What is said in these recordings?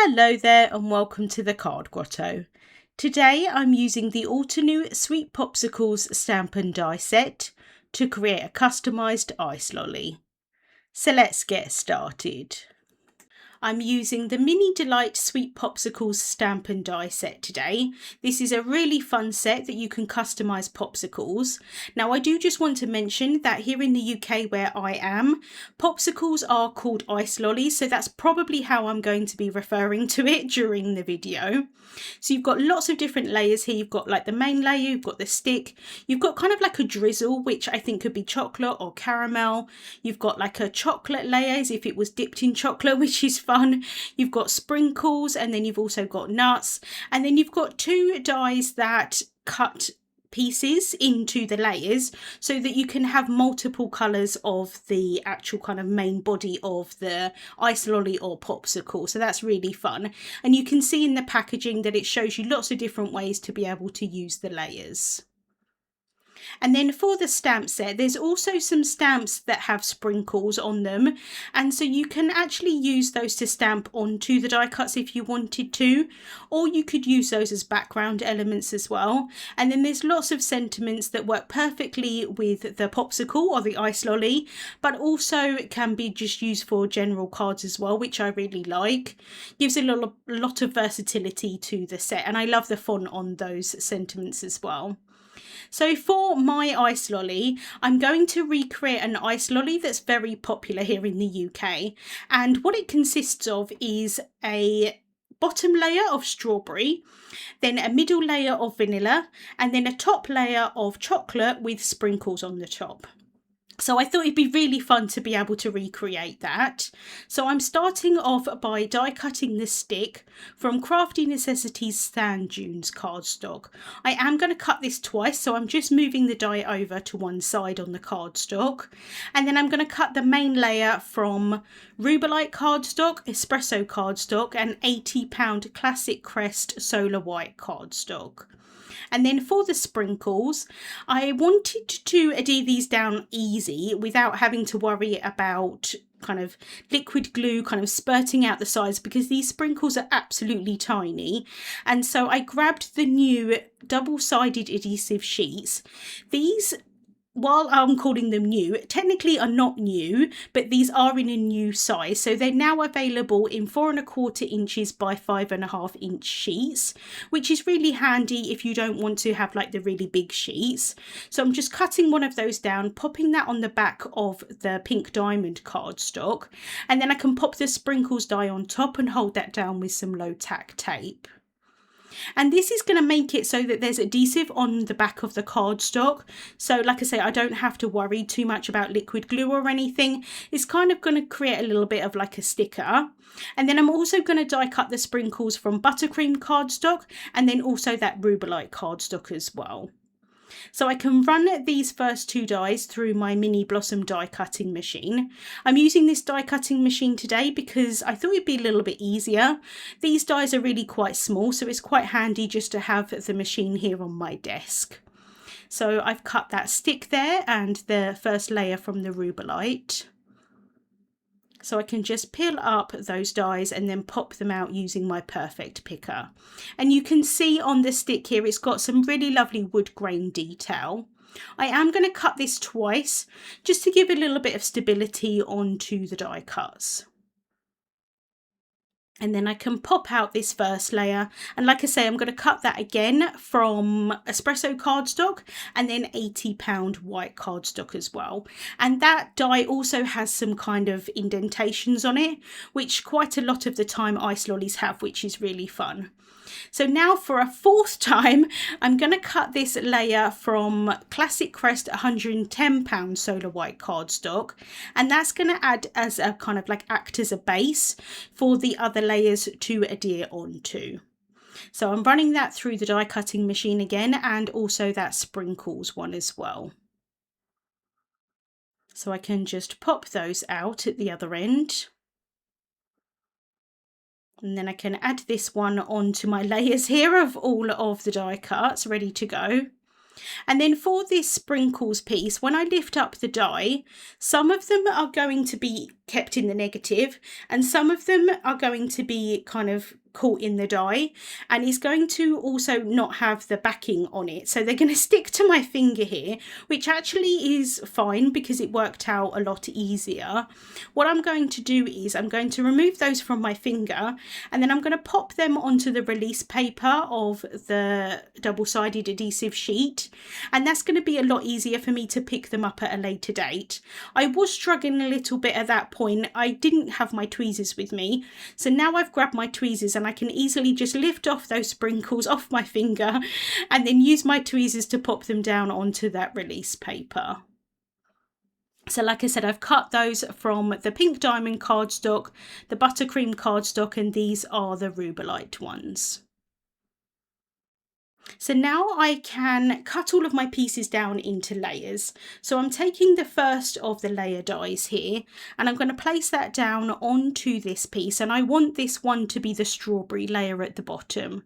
Hello there and welcome to the Card Grotto. Today I'm using the Altenew Sweet Popsicles Stamp Die Set to create a customised ice lolly. So let's get started. I'm using the Mini Delight Sweet Popsicles Stamp and Die set today. This is a really fun set that you can customise popsicles. Now I do just want to mention that here in the UK where I am, popsicles are called ice lollies, so that's probably how I'm going to be referring to it during the video. So you've got lots of different layers here. You've got like the main layer, you've got the stick, you've got kind of like a drizzle, which I think could be chocolate or caramel. You've got like a chocolate layer as if it was dipped in chocolate, which is fun. You've got sprinkles, and then you've also got nuts, and then you've got two dies that cut pieces into the layers so that you can have multiple colours of the actual kind of main body of the ice lolly or popsicle. So that's really fun, and you can see in the packaging that it shows you lots of different ways to be able to use the layers. And then for the stamp set, there's also some stamps that have sprinkles on them, and so you can actually use those to stamp onto the die cuts if you wanted to, or you could use those as background elements as well. And then there's lots of sentiments that work perfectly with the popsicle or the ice lolly, but also can be just used for general cards as well, which I really like. Gives a lot of versatility to the set, and I love the font on those sentiments as well. So for my ice lolly, I'm going to recreate an ice lolly that's very popular here in the UK. And what it consists of is a bottom layer of strawberry, then a middle layer of vanilla, and then a top layer of chocolate with sprinkles on the top. So I thought it'd be really fun to be able to recreate that. So I'm starting off by die cutting the stick from Crafty Necessities Sand Dunes cardstock. I am going to cut this twice, so I'm just moving the die over to one side on the cardstock. And then I'm going to cut the main layer from Rubellite cardstock, Espresso cardstock, and £80 Classic Crest Solar White cardstock. And then for the sprinkles, I wanted to adhere these down easy without having to worry about kind of liquid glue kind of spurting out the sides, because these sprinkles are absolutely tiny. And so I grabbed the new double-sided adhesive sheets. These, while I'm calling them new, technically are not new, but these are in a new size. So they're now available in 4¼ inches by 5½ inch sheets, which is really handy if you don't want to have like the really big sheets. So I'm just cutting one of those down, popping that on the back of the pink diamond cardstock, and then I can pop the sprinkles die on top and hold that down with some low tack tape. And this is going to make it so that there's adhesive on the back of the cardstock. So like I say, I don't have to worry too much about liquid glue or anything. It's kind of going to create a little bit of like a sticker. And then I'm also going to die cut the sprinkles from Buttercream cardstock, and then also that Rubellite cardstock as well. So I can run these first two dies through my Mini Blossom die cutting machine. I'm using this die cutting machine today because I thought it'd be a little bit easier. These dies are really quite small, so it's quite handy just to have the machine here on my desk. So I've cut that stick there and the first layer from the Rubellite. So I can just peel up those dies and then pop them out using my perfect picker. And you can see on the stick here, it's got some really lovely wood grain detail. I am going to cut this twice just to give a little bit of stability onto the die cuts. And then I can pop out this first layer, and like I say, I'm going to cut that again from Espresso cardstock and then £80 white cardstock as well. And that die also has some kind of indentations on it, which quite a lot of the time ice lollies have, which is really fun. So now for a fourth time, I'm going to cut this layer from Classic Crest £110 Solar White cardstock, and that's going to add as a kind of like act as a base for the other layers to adhere onto. So I'm running that through the die cutting machine again, and also that sprinkles one as well. So I can just pop those out at the other end. And then I can add this one onto my layers here of all of the die cuts ready to go. And then for this sprinkles piece, when I lift up the die, some of them are going to be kept in the negative and some of them are going to be kind of caught in the die, and it's going to also not have the backing on it, so they're going to stick to my finger here, which actually is fine because it worked out a lot easier. What I'm going to do is I'm going to remove those from my finger and then I'm going to pop them onto the release paper of the double-sided adhesive sheet, and that's going to be a lot easier for me to pick them up at a later date. I was struggling a little bit at that point. I didn't have my tweezers with me, so now I've grabbed my tweezers and I can easily just lift off those sprinkles off my finger and then use my tweezers to pop them down onto that release paper. So like I said, I've cut those from the pink diamond cardstock, the buttercream cardstock, and these are the Rubellite ones. So now I can cut all of my pieces down into layers. So I'm taking the first of the layer dies here and I'm going to place that down onto this piece, and I want this one to be the strawberry layer at the bottom.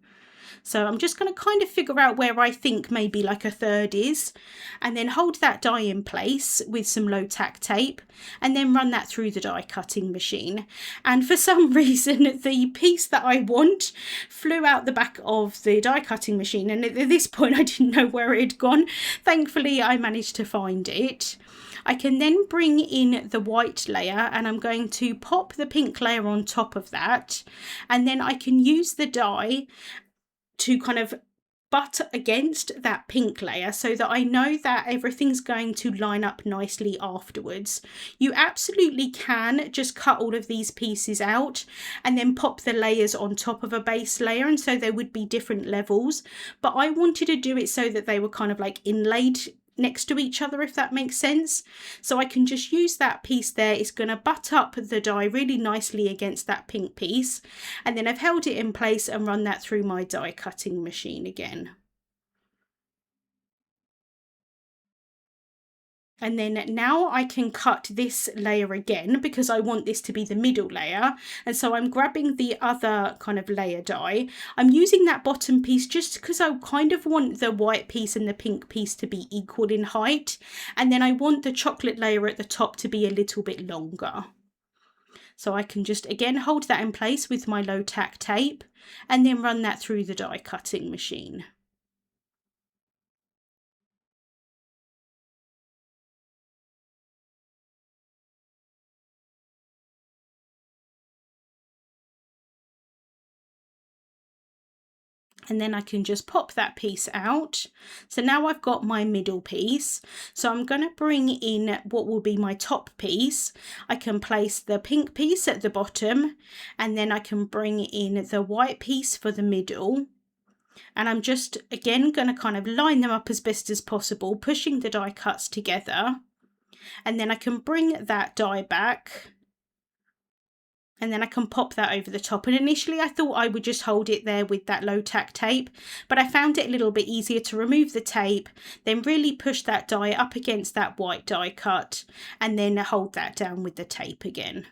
So I'm just going to kind of figure out where I think maybe like a third is, and then hold that die in place with some low tack tape and then run that through the die cutting machine. And for some reason the piece that I want flew out the back of the die cutting machine, and at this point I didn't know where it had gone. Thankfully I managed to find it. I can then bring in the white layer and I'm going to pop the pink layer on top of that, and then I can use the die to kind of butt against that pink layer so that I know that everything's going to line up nicely afterwards. You absolutely can just cut all of these pieces out and then pop the layers on top of a base layer, and so there would be different levels, but I wanted to do it so that they were kind of like inlaid next to each other, if that makes sense. So I can just use that piece there. It's going to butt up the die really nicely against that pink piece, and then I've held it in place and run that through my die cutting machine again. And then now I can cut this layer again because I want this to be the middle layer. And so I'm grabbing the other kind of layer die. I'm using that bottom piece just because I kind of want the white piece and the pink piece to be equal in height. And then I want the chocolate layer at the top to be a little bit longer. So I can just again hold that in place with my low tack tape and then run that through the die cutting machine. And then I can just pop that piece out. So now I've got my middle piece. So I'm going to bring in what will be my top piece. I can place the pink piece at the bottom, and then I can bring in the white piece for the middle. And I'm just again going to kind of line them up as best as possible, pushing the die cuts together. And then I can bring that die back, and then I can pop that over the top. And initially I thought I would just hold it there with that low tack tape, but I found it a little bit easier to remove the tape, then really push that die up against that white die cut, and then hold that down with the tape again.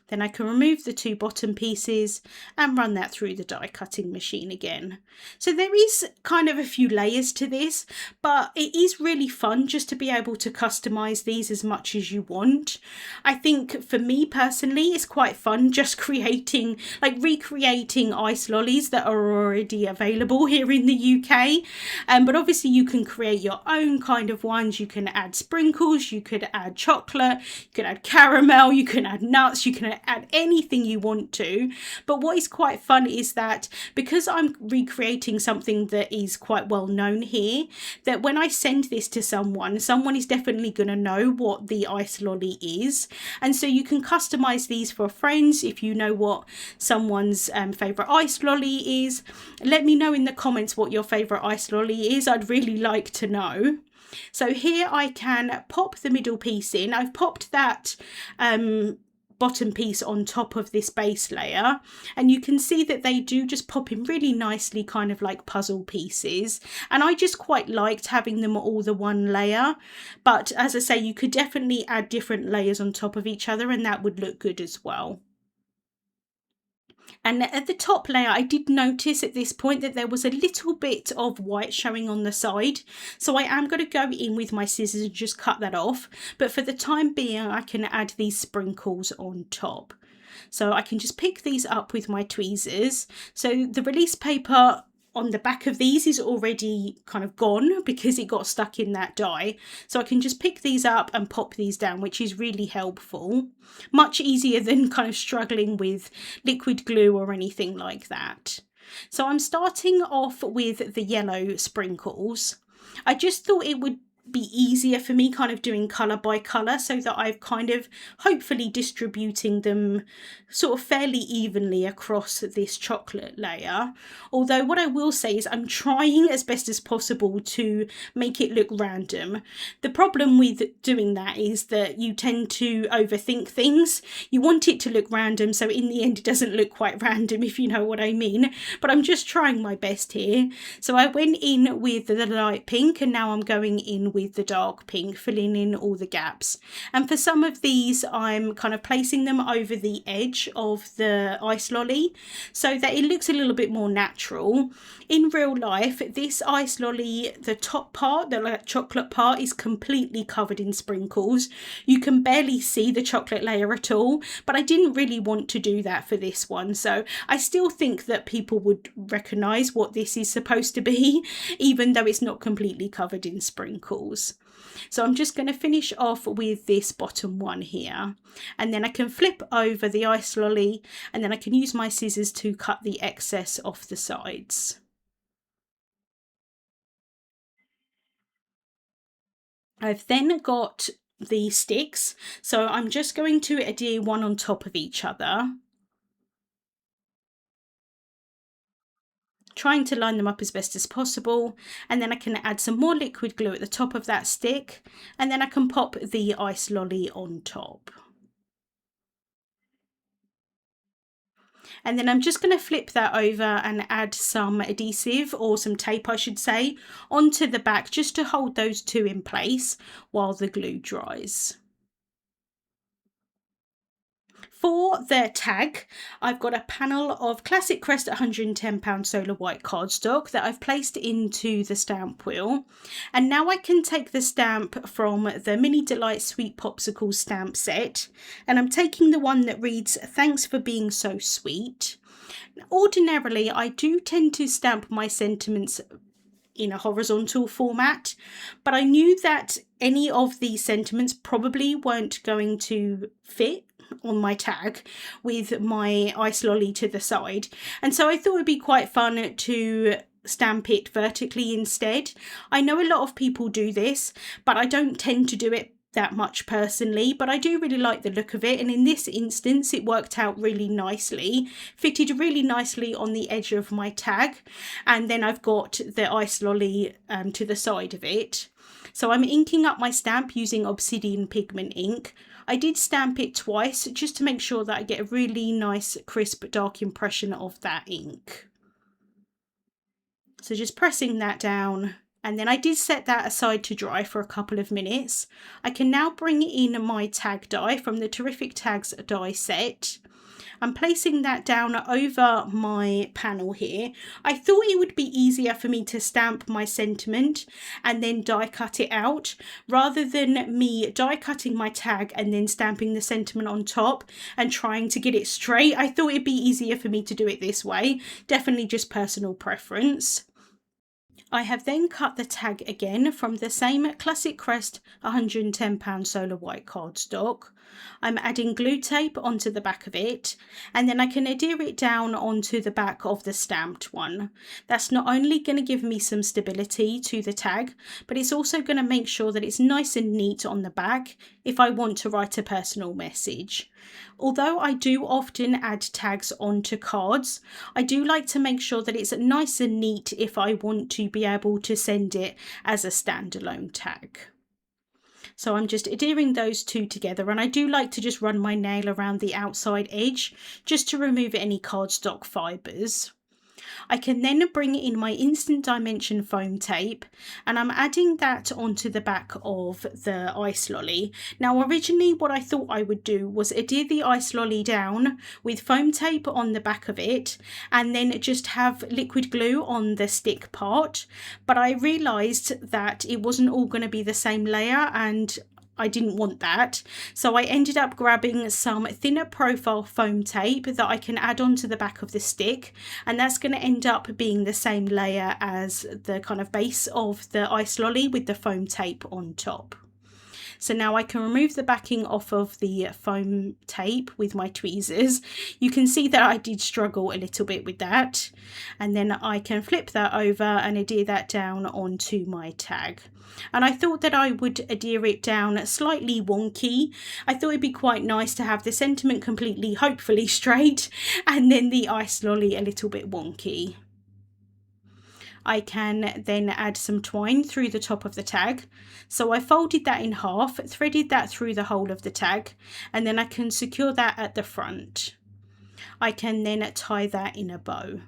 Then I can remove the two bottom pieces and run that through the die cutting machine again. So there is kind of a few layers to this, but it is really fun just to be able to customize these as much as you want. I think for me personally, it's quite fun just creating, like recreating ice lollies that are already available here in the UK. But obviously you can create your own kind of ones. You can add sprinkles, you could add chocolate, you could add caramel, you can add nuts, you can add anything you want to. But what is quite fun is that because I'm recreating something that is quite well known here, that when I send this to someone is definitely going to know what the ice lolly is. And so you can customize these for friends. If you know what someone's favorite ice lolly is, let me know in the comments what your favorite ice lolly is. I'd really like to know. So here I can pop the middle piece in. I've popped that bottom piece on top of this base layer, and you can see that they do just pop in really nicely, kind of like puzzle pieces, and I just quite liked having them all the one layer. But as I say, you could definitely add different layers on top of each other and that would look good as well. And at the top layer, I did notice at this point that there was a little bit of white showing on the side. So I am going to go in with my scissors and just cut that off. But for the time being, I can add these sprinkles on top. So I can just pick these up with my tweezers. So the release paper on the back of these is already kind of gone because it got stuck in that die. So I can just pick these up and pop these down, which is really helpful. Much easier than kind of struggling with liquid glue or anything like that. So I'm starting off with the yellow sprinkles. I just thought it would be easier for me kind of doing colour by colour, so that I've kind of hopefully distributing them sort of fairly evenly across this chocolate layer. Although what I will say is I'm trying as best as possible to make it look random. The problem with doing that is that you tend to overthink things. You want it to look random, so in the end it doesn't look quite random, if you know what I mean. But I'm just trying my best here. So I went in with the light pink, and now I'm going in with the dark pink, filling in all the gaps. And for some of these, I'm kind of placing them over the edge of the ice lolly so that it looks a little bit more natural. In real life, this ice lolly, the top part, the chocolate part, is completely covered in sprinkles. You can barely see the chocolate layer at all, but I didn't really want to do that for this one. So I still think that people would recognize what this is supposed to be, even though it's not completely covered in sprinkles. So I'm just going to finish off with this bottom one here, and then I can flip over the ice lolly, and then I can use my scissors to cut the excess off the sides. I've then got the sticks, so I'm just going to adhere one on top of each other, trying to line them up as best as possible, and then I can add some more liquid glue at the top of that stick, and then I can pop the ice lolly on top. And then I'm just going to flip that over and add some adhesive, or some tape I should say, onto the back just to hold those two in place while the glue dries. For the tag, I've got a panel of classic Crest 110 solar white cardstock that I've placed into the stamp wheel. And now I can take the stamp from the Mini Delight Sweet Popsicles Stamp Set, and I'm taking the one that reads, "Thanks for being so sweet." Ordinarily, I do tend to stamp my sentiments in a horizontal format, but I knew that any of these sentiments probably weren't going to fit on my tag with my ice lolly to the side, and so I thought it'd be quite fun to stamp it vertically instead. I know a lot of people do this, but I don't tend to do it that much personally, but I do really like the look of it, and in this instance it worked out really nicely, fitted really nicely on the edge of my tag, and then I've got the ice lolly to the side of it. So I'm inking up my stamp using Obsidian pigment ink. I did stamp it twice just to make sure that I get a really nice crisp dark impression of that ink. So just pressing that down, and then I did set that aside to dry for a couple of minutes. I can now bring in my tag die from the Terrific Tags die set. I'm placing that down over my panel here. I thought it would be easier for me to stamp my sentiment and then die cut it out, rather than me die cutting my tag and then stamping the sentiment on top and trying to get it straight. I thought it'd be easier for me to do it this way. Definitely just personal preference. I have then cut the tag again from the same classic Crest 110 solar white cardstock. I'm adding glue tape onto the back of it, and then I can adhere it down onto the back of the stamped one. That's not only going to give me some stability to the tag, but it's also going to make sure that it's nice and neat on the back if I want to write a personal message. Although I do often add tags onto cards, I do like to make sure that it's nice and neat if I want to be able to send it as a standalone tag. So I'm just adhering those two together, and I do like to just run my nail around the outside edge just to remove any cardstock fibres. I can then bring in my instant dimension foam tape, and I'm adding that onto the back of the ice lolly. Now originally what I thought I would do was adhere the ice lolly down with foam tape on the back of it and then just have liquid glue on the stick part, but I realised that it wasn't all going to be the same layer and I didn't want that, so I ended up grabbing some thinner profile foam tape that I can add onto the back of the stick, and that's going to end up being the same layer as the kind of base of the ice lolly with the foam tape on top. So now I can remove the backing off of the foam tape with my tweezers. You can see that I did struggle a little bit with that, and then I can flip that over and adhere that down onto my tag. And I thought that I would adhere it down slightly wonky. I thought it'd be quite nice to have the sentiment completely, hopefully straight, and then the ice lolly a little bit wonky. I can then add some twine through the top of the tag. So I folded that in half, threaded that through the whole of the tag, and then I can secure that at the front. I can then tie that in a bow.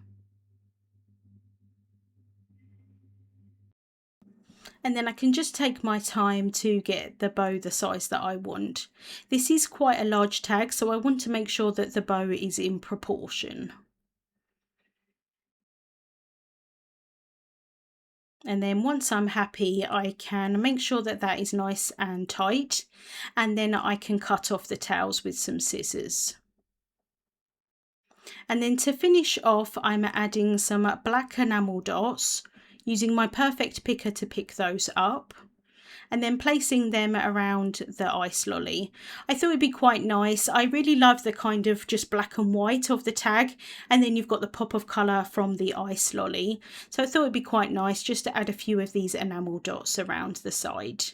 And then I can just take my time to get the bow the size that I want. This is quite a large tag, so I want to make sure that the bow is in proportion. And then once I'm happy, I can make sure that that is nice and tight, and then I can cut off the tails with some scissors. And then to finish off, I'm adding some black enamel dots, using my perfect picker to pick those up, and then placing them around the ice lolly. I thought it'd be quite nice. I really love the kind of just black and white of the tag, and then you've got the pop of colour from the ice lolly. So I thought it'd be quite nice just to add a few of these enamel dots around the side.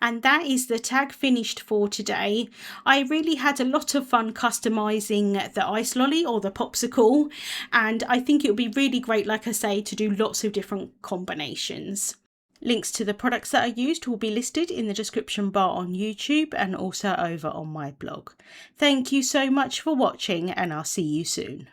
And that is the tag finished for today. I really had a lot of fun customizing the ice lolly or the popsicle, and I think it would be really great, like I say, to do lots of different combinations. Links to the products that I used will be listed in the description bar on YouTube and also over on my blog. Thank you so much for watching, and I'll see you soon.